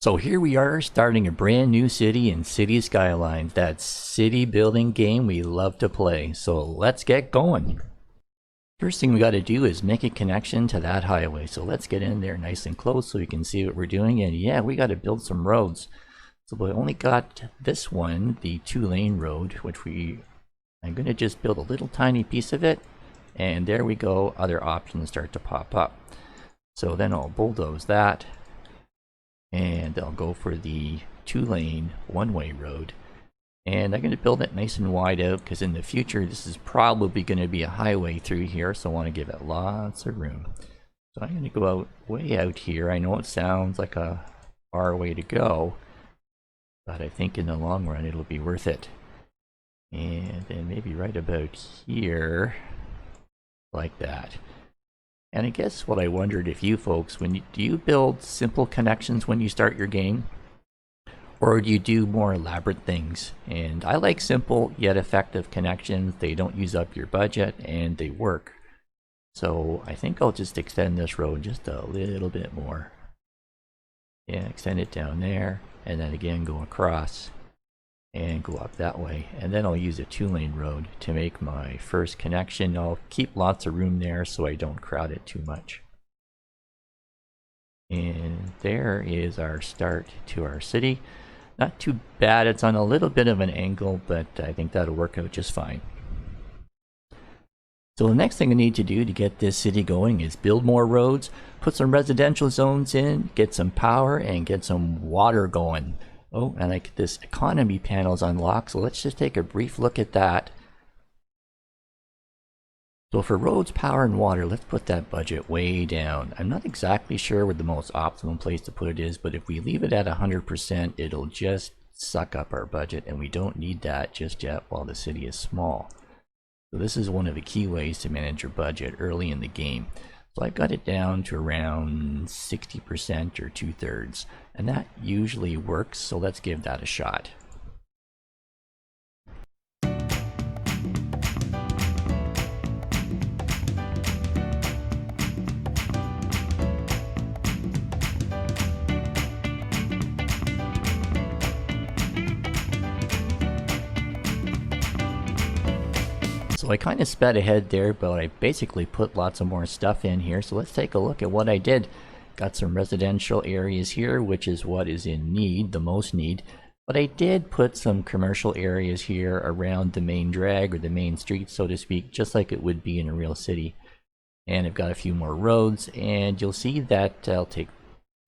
So here we are starting a brand new city in City Skylines, that city building game we love to play. So let's get going. First thing we got to do is make a connection to that highway. So let's get in there nice and close so we can see what we're doing. And yeah, we got to build some roads. So we only got this one, the 2-lane road, which I'm going to just build a little tiny piece of it. And there we go, other options start to pop up. So then I'll bulldoze that. And I'll go for the 2-lane one-way road. And I'm going to build it nice and wide out because in the future this is probably going to be a highway through here, so I want to give it lots of room. So I'm going to go out way out here. I know it sounds like a far way to go, but I think in the long run it'll be worth it. And then maybe right about here, like that. And I guess what I wondered if you folks, do you build simple connections when you start your game? Or do you do more elaborate things? And I like simple yet effective connections. They don't use up your budget and they work. So I think I'll just extend this road just a little bit more. Yeah, extend it down there and then again go across and go up that way. And then I'll use a 2-lane road to make my first connection. I'll keep lots of room there so I don't crowd it too much. And there is our start to our city. Not too bad, it's on a little bit of an angle, but I think that'll work out just fine. So the next thing I need to do to get this city going is build more roads, put some residential zones in, get some power, and get some water going. Oh, and I get this economy panels unlocked, so let's just take a brief look at that. So for roads, power, and water, let's put that budget way down. I'm not exactly sure where the most optimum place to put it is, but if we leave it at 100%, it'll just suck up our budget, and we don't need that just yet while the city is small. So this is one of the key ways to manage your budget early in the game. So I've got it down to around 60% or 2/3, and that usually works, so let's give that a shot. So I kind of sped ahead there, but I basically put lots of more stuff in here. So let's take a look at what I did. Got some residential areas here, which is what is in need, the most need. But I did put some commercial areas here around the main drag or the main street, so to speak, just like it would be in a real city. And I've got a few more roads, and you'll see that I'll take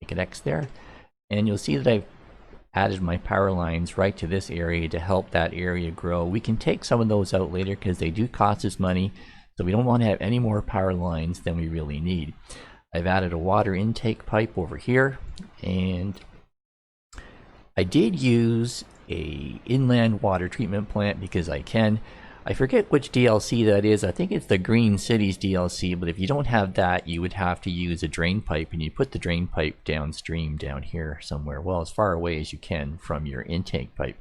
an X there, and you'll see that I've added my power lines right to this area to help that area grow. We can take some of those out later because they do cost us money, so we don't want to have any more power lines than we really need. I've added a water intake pipe over here, and I did use a inland water treatment plant because I can. I forget which DLC that is. I think it's the Green Cities DLC, but if you don't have that, you would have to use a drain pipe, and you put the drain pipe downstream down here somewhere, well, as far away as you can from your intake pipe.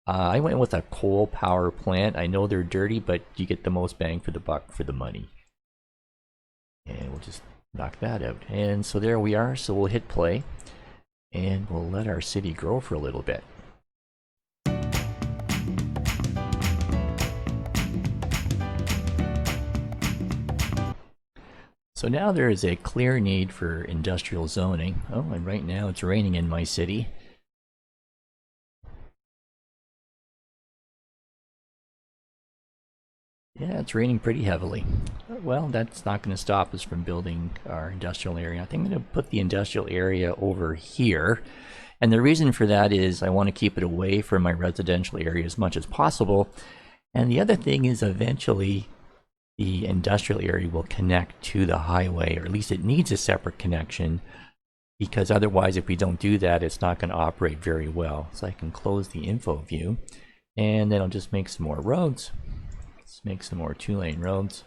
I went with a coal power plant. I know they're dirty, but you get the most bang for the buck for the money. And we'll just knock that out. And so there we are. So we'll hit play, and we'll let our city grow for a little bit. So now there is a clear need for industrial zoning. Oh, and right now it's raining in my city. Yeah, it's raining pretty heavily. Well, that's not going to stop us from building our industrial area. I think I'm going to put the industrial area over here. And the reason for that is I want to keep it away from my residential area as much as possible. And the other thing is eventually the industrial area will connect to the highway, or at least it needs a separate connection, because otherwise if we don't do that, it's not going to operate very well. So I can close the info view, and then I'll just make some more roads. Let's make some more 2-lane roads,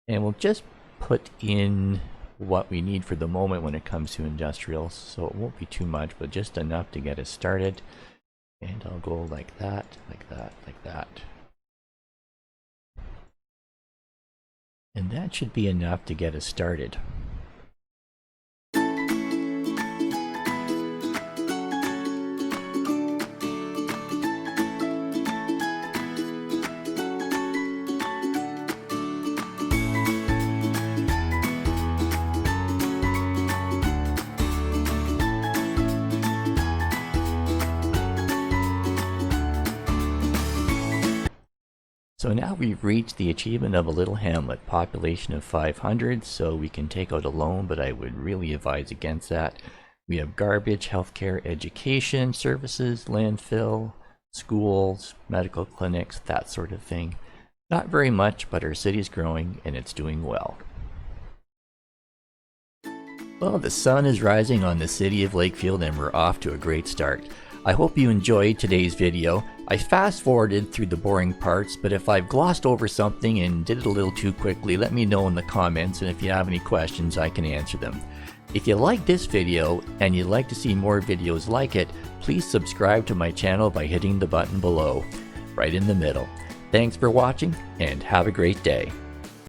and we'll just put in what we need for the moment when it comes to industrial, so it won't be too much, but just enough to get us started. And I'll go like that, like that, like that. And that should be enough to get us started. So now we've reached the achievement of a little hamlet, population of 500, so we can take out a loan, but I would really advise against that. We have garbage, healthcare, education, services, landfill, schools, medical clinics, that sort of thing. Not very much, but our city's growing and it's doing well. Well, the sun is rising on the city of Lakefield and we're off to a great start. I hope you enjoyed today's video. I fast forwarded through the boring parts, but if I've glossed over something and did it a little too quickly, let me know in the comments, and if you have any questions, I can answer them. If you like this video and you'd like to see more videos like it, please subscribe to my channel by hitting the button below, right in the middle. Thanks for watching and have a great day.